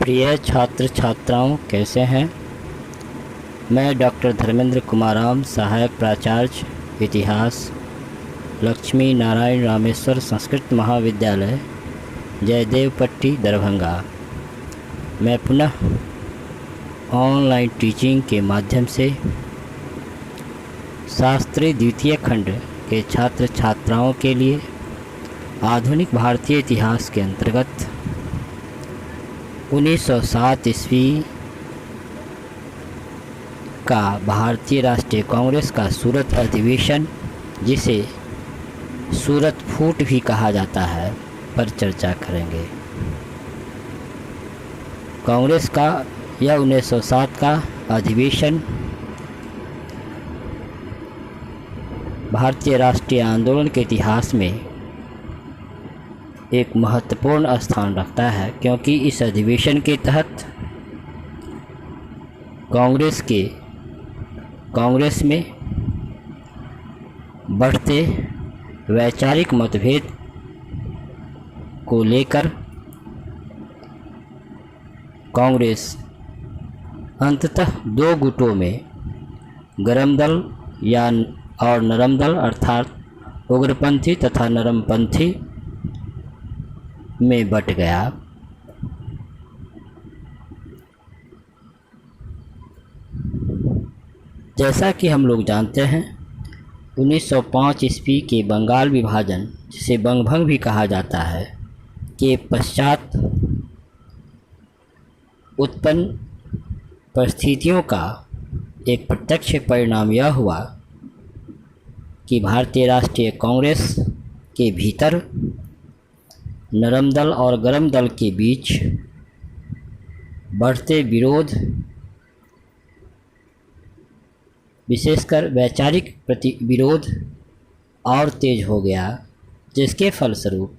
प्रिय छात्र छात्राओं, कैसे हैं। मैं डॉक्टर धर्मेंद्र कुमाराम, सहायक प्राचार्य इतिहास, लक्ष्मी नारायण रामेश्वर संस्कृत महाविद्यालय, जयदेवपट्टी, दरभंगा। मैं पुनः ऑनलाइन टीचिंग के माध्यम से शास्त्री द्वितीय खंड के छात्र छात्राओं के लिए आधुनिक भारतीय इतिहास के अंतर्गत 1907 ईस्वी का भारतीय राष्ट्रीय कांग्रेस का सूरत अधिवेशन, जिसे सूरत फूट भी कहा जाता है, पर चर्चा करेंगे। कांग्रेस का यह 1907 का अधिवेशन भारतीय राष्ट्रीय आंदोलन के इतिहास में एक महत्वपूर्ण स्थान रखता है, क्योंकि इस अधिवेशन के तहत कांग्रेस में बढ़ते वैचारिक मतभेद को लेकर कांग्रेस अंततः दो गुटों में, गर्म दल और नरम दल अर्थात उग्रपंथी तथा नरमपंथी में बट गया। जैसा कि हम लोग जानते हैं, 1905 ईस्वी के बंगाल विभाजन, जिसे बंगभंग भी कहा जाता है, के पश्चात उत्पन्न परिस्थितियों का एक प्रत्यक्ष परिणाम यह हुआ कि भारतीय राष्ट्रीय कांग्रेस के भीतर नरम दल और गर्म दल के बीच बढ़ते विरोध, विशेषकर वैचारिक विरोध और तेज हो गया, जिसके फलस्वरूप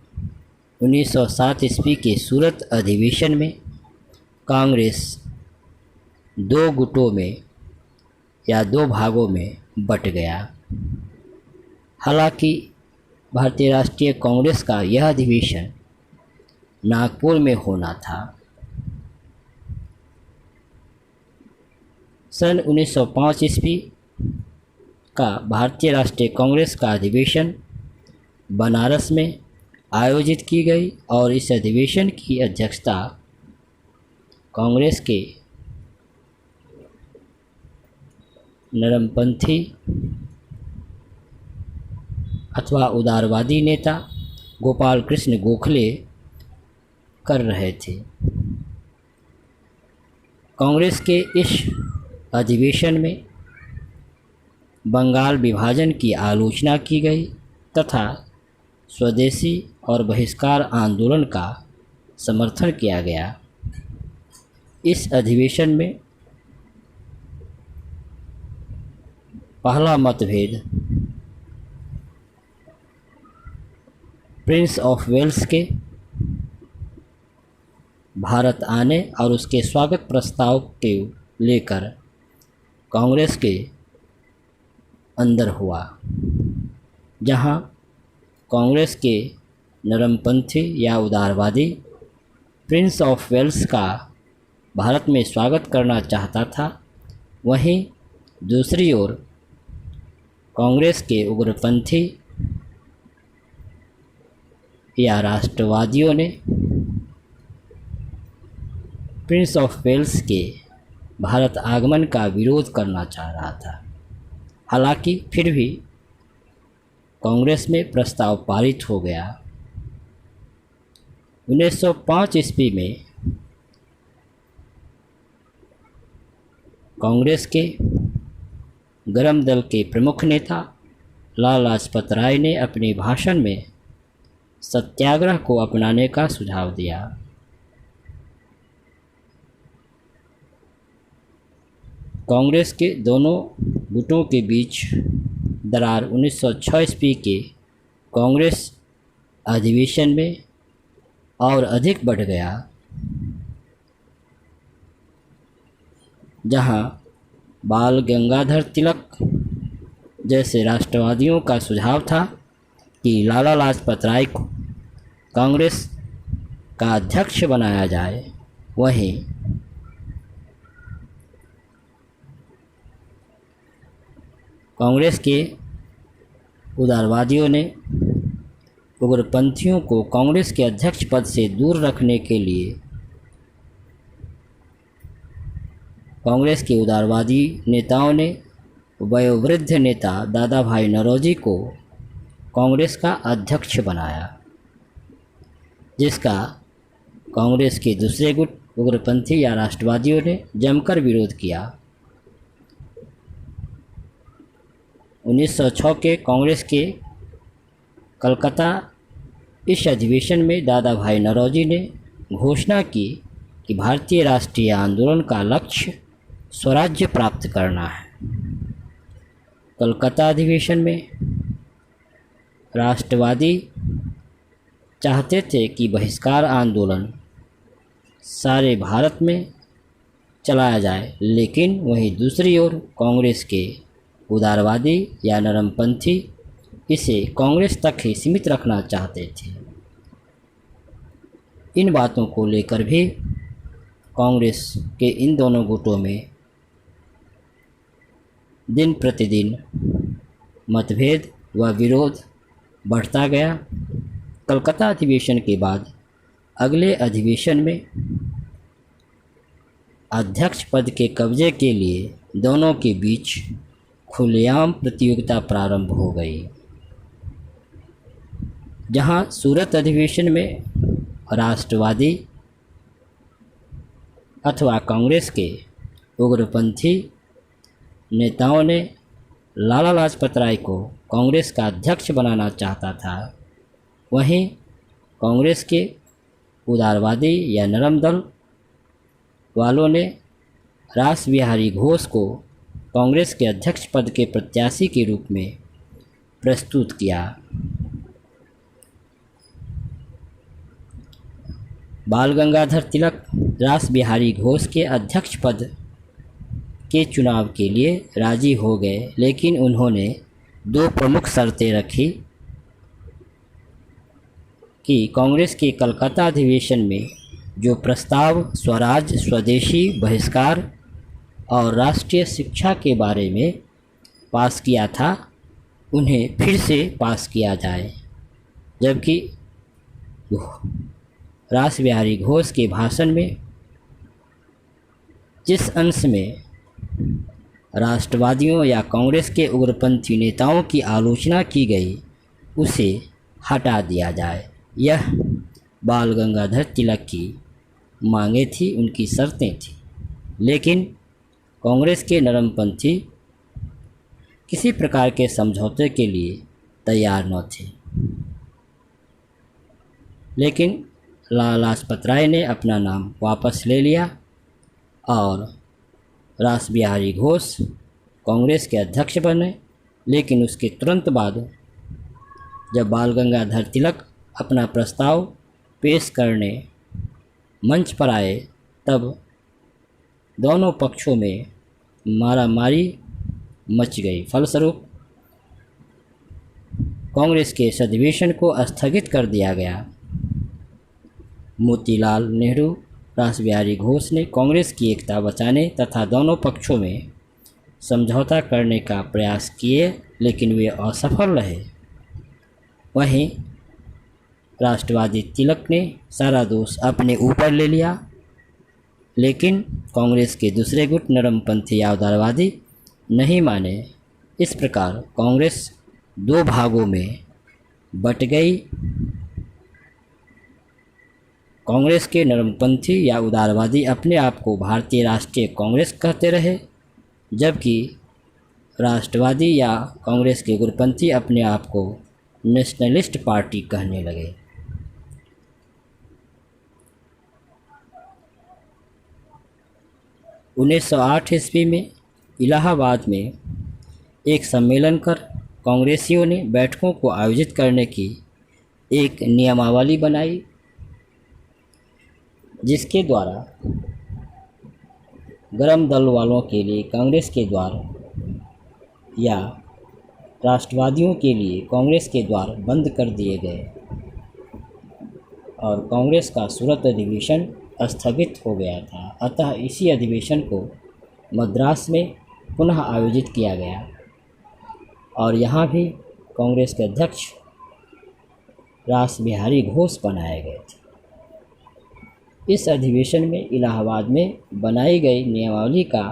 1907 ईस्वी के सूरत अधिवेशन में कांग्रेस दो गुटों में या दो भागों में बट गया। हालांकि भारतीय राष्ट्रीय कांग्रेस का यह अधिवेशन नागपुर में होना था। सन 1905 ईस्वी का भारतीय राष्ट्रीय कांग्रेस का अधिवेशन बनारस में आयोजित की गई और इस अधिवेशन की अध्यक्षता कांग्रेस के नरमपंथी अथवा उदारवादी नेता गोपाल कृष्ण गोखले कर रहे थे। कांग्रेस के इस अधिवेशन में बंगाल विभाजन की आलोचना की गई तथा स्वदेशी और बहिष्कार आंदोलन का समर्थन किया गया। इस अधिवेशन में पहला मतभेद प्रिंस ऑफ वेल्स के भारत आने और उसके स्वागत प्रस्ताव के लेकर कांग्रेस के अंदर हुआ, जहां कांग्रेस के नरमपंथी या उदारवादी प्रिंस ऑफ वेल्स का भारत में स्वागत करना चाहता था। वहीं दूसरी ओर कांग्रेस के उग्रपंथी या राष्ट्रवादियों ने प्रिंस ऑफ वेल्स के भारत आगमन का विरोध करना चाह रहा था। हालांकि फिर भी कांग्रेस में प्रस्ताव पारित हो गया। 1905 ईस्वी में कांग्रेस के गर्म दल के प्रमुख नेता लाला लाजपत राय ने अपने भाषण में सत्याग्रह को अपनाने का सुझाव दिया। कांग्रेस के दोनों गुटों के बीच दरार 1906 ईस्वी के कांग्रेस अधिवेशन में और अधिक बढ़ गया, जहां बाल गंगाधर तिलक जैसे राष्ट्रवादियों का सुझाव था कि लाला लाजपत राय को कांग्रेस का अध्यक्ष बनाया जाए, वहीं कांग्रेस के उदारवादियों ने उग्रपंथियों को कांग्रेस के अध्यक्ष पद से दूर रखने के लिए कांग्रेस के उदारवादी नेताओं ने वयोवृद्ध नेता दादा भाई नौरोजी को कांग्रेस का अध्यक्ष बनाया, जिसका कांग्रेस के दूसरे गुट उग्रपंथी या राष्ट्रवादियों ने जमकर विरोध किया। 1906 के कांग्रेस के कलकत्ता इस अधिवेशन में दादा भाई नौरोजी ने घोषणा की कि भारतीय राष्ट्रीय आंदोलन का लक्ष्य स्वराज्य प्राप्त करना है। कलकत्ता अधिवेशन में राष्ट्रवादी चाहते थे कि बहिष्कार आंदोलन सारे भारत में चलाया जाए, लेकिन वहीं दूसरी ओर कांग्रेस के उदारवादी या नरमपंथी इसे कांग्रेस तक ही सीमित रखना चाहते थे। इन बातों को लेकर भी कांग्रेस के इन दोनों गुटों में दिन प्रतिदिन मतभेद व विरोध बढ़ता गया। कलकत्ता अधिवेशन के बाद अगले अधिवेशन में अध्यक्ष पद के कब्जे के लिए दोनों के बीच खुलेआम प्रतियोगिता प्रारंभ हो गई, जहां सूरत अधिवेशन में राष्ट्रवादी अथवा कांग्रेस के उग्रपंथी नेताओं ने लाला लाजपत राय को कांग्रेस का अध्यक्ष बनाना चाहता था, वहीं कांग्रेस के उदारवादी या नरम दल वालों ने रास बिहारी घोष को कांग्रेस के अध्यक्ष पद के प्रत्याशी के रूप में प्रस्तुत किया। बाल गंगाधर तिलक रास बिहारी घोष के अध्यक्ष पद के चुनाव के लिए राजी हो गए, लेकिन उन्होंने दो प्रमुख शर्तें रखी कि कांग्रेस के कलकत्ता अधिवेशन में जो प्रस्ताव स्वराज, स्वदेशी, बहिष्कार और राष्ट्रीय शिक्षा के बारे में पास किया था, उन्हें फिर से पास किया जाए। जबकि रास बिहारी घोष के भाषण में जिस अंश में राष्ट्रवादियों या कांग्रेस के उग्रपंथी नेताओं की आलोचना की गई, उसे हटा दिया जाए। यह बाल गंगाधर तिलक की मांगें थी, उनकी शर्तें थी। लेकिन कांग्रेस के नरमपंथी किसी प्रकार के समझौते के लिए तैयार न थे। लेकिन लाला लाजपत राय ने अपना नाम वापस ले लिया और रास बिहारी घोष कांग्रेस के अध्यक्ष बने। लेकिन उसके तुरंत बाद जब बाल गंगाधर तिलक अपना प्रस्ताव पेश करने मंच पर आए, तब दोनों पक्षों में मारामारी मच गई। फलस्वरूप कांग्रेस के इस अधिवेशन को स्थगित कर दिया गया। मोतीलाल नेहरू, रास बिहारी घोष ने कांग्रेस की एकता बचाने तथा दोनों पक्षों में समझौता करने का प्रयास किए, लेकिन वे असफल रहे। वहीं राष्ट्रवादी तिलक ने सारा दोष अपने ऊपर ले लिया, लेकिन कांग्रेस के दूसरे गुट नरमपंथी या उदारवादी नहीं माने। इस प्रकार कांग्रेस दो भागों में बट गई। कांग्रेस के नरमपंथी या उदारवादी अपने आप को भारतीय राष्ट्रीय कांग्रेस कहते रहे, जबकि राष्ट्रवादी या कांग्रेस के उग्रपंथी अपने आप को नेशनलिस्ट पार्टी कहने लगे। उन्नीस 1908 ईस्वी में इलाहाबाद में एक सम्मेलन कर कांग्रेसियों ने बैठकों को आयोजित करने की एक नियमावली बनाई, जिसके द्वारा गरम दल वालों के लिए कांग्रेस के द्वार या राष्ट्रवादियों के लिए कांग्रेस के द्वार बंद कर दिए गए और कांग्रेस का सूरत अधिवेशन स्थगित हो गया था। अतः इसी अधिवेशन को मद्रास में पुनः आयोजित किया गया और यहाँ भी कांग्रेस के अध्यक्ष रास बिहारी घोष बनाए गए थे। इस अधिवेशन में इलाहाबाद में बनाई गई नियमावली का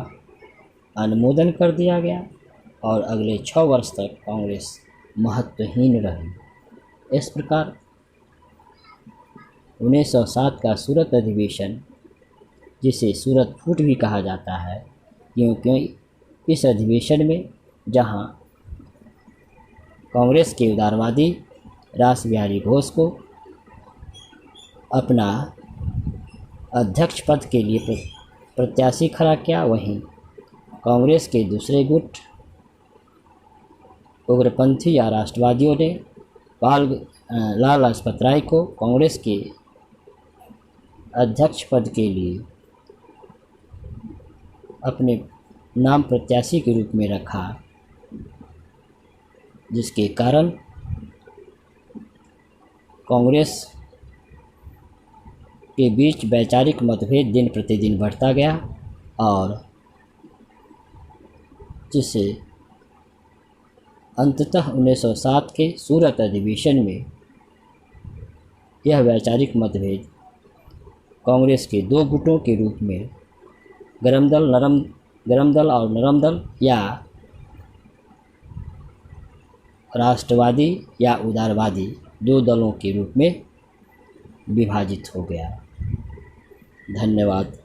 अनुमोदन कर दिया गया और अगले 6 वर्ष तक कांग्रेस महत्वहीन रही। इस प्रकार 1907 का सूरत अधिवेशन, जिसे सूरत फूट भी कहा जाता है, क्योंकि इस अधिवेशन में जहां कांग्रेस के उदारवादी रास बिहारी घोष को अपना अध्यक्ष पद के लिए प्रत्याशी खड़ा किया, वहीं कांग्रेस के दूसरे गुट उग्रपंथी या राष्ट्रवादियों ने लाला लाजपत राय को कांग्रेस के अध्यक्ष पद के लिए अपने नाम प्रत्याशी के रूप में रखा, जिसके कारण कांग्रेस के बीच वैचारिक मतभेद दिन प्रतिदिन बढ़ता गया और जिससे अंततः 1907 के सूरत अधिवेशन में यह वैचारिक मतभेद कांग्रेस के 2 गुटों के रूप में गरम दल और नरम दल या राष्ट्रवादी या उदारवादी 2 दलों के रूप में विभाजित हो गया। धन्यवाद।